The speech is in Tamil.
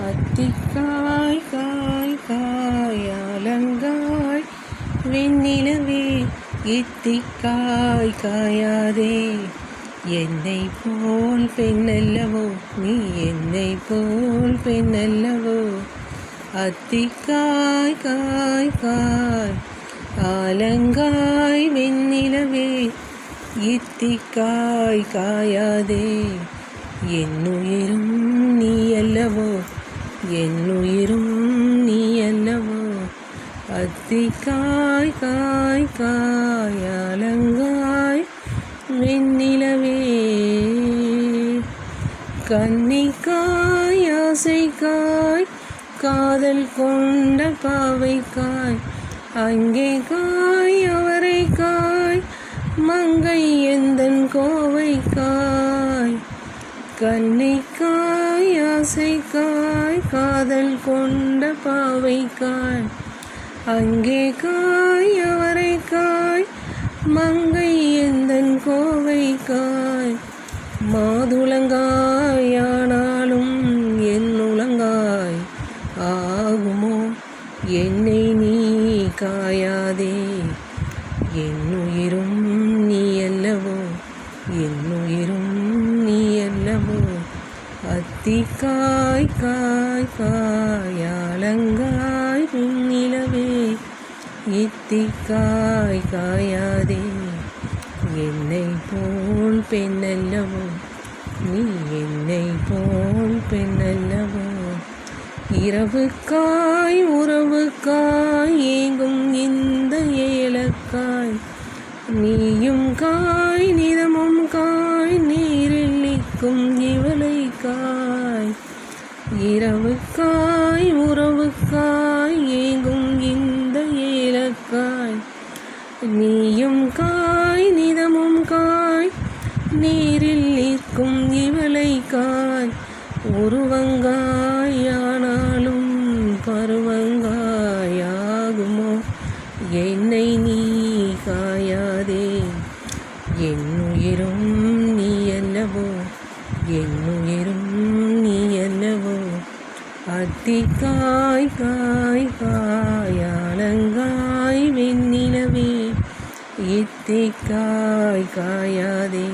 அத்திக்காய் காய் காயாலங்காய் வெண்ணிலவே இத்திக்காய் காயாதே. என்னை போல் பெண்ணல்லவோ நீ, என்னை போல் பெண்ணல்லவோ. அத்திக்காய் காய் காய் ஆலங்காய் வெண்ணிலவே இத்திக்காய் காயாதே. என்னுயிரும் நீ அல்லவோ, என்னுயிரும் நீ அல்லவோ. அத்திக்காய் காய் காயாலங்காய் வெண்ணிலவே. கன்னிக்காய் ஆசைக்காய் காதல் கொண்ட பாவைக்காய், அங்கே காய் அவரைக்காய் மங்கை எந்தன் கோவைக்காய். கன்னிக்காய் ஆசைக்காய் காதல் கொண்ட பாவைக்காய், அங்கே காய் அவரைக்காய் மங்கை எந்தன் கோவைக்காய். மாதுளங்காய் ஆனாலும் என்னுளங்காய் ஆகுமோ, என்னை நீ காயாதே. என்னுயிரும் நீ அல்லவோ, என்னுயிரும் நீ அல்லவோ. அத்திக்காய் காய் காயாலங்காய் வெண்ணிலவே இத்திக்காய் காயாதே. என்னை போல் பெண்ணல்லவோ நீ, என்னை போல் பெண்ணல்லவோ. இரவுக்காய் உறவுக்காய் ஏங்கும் இந்த ஏலக்காய், நீயும் காய் நிதமும் காய் நீரில் நிற்கும் இவளைக்காய். இரவுக்காய் உறவுக்காய் ஏங்கும் இந்த ஏலக்காய், நீயும் காய் நிதமும் காய் நீரில் நிற்கும் இவளைக்காய். உருவங்காயானாலும் பருவங்காயாகுமோ, என்னை நீ காயாதே. என்னுயிரும் நீ அல்லவோ, என்னுயிரும் நீ அல்லவோ. அத்திக்காய் காய் காயாலங்காய் வெண்ணிலவே இத்திக்காய் காயாதே.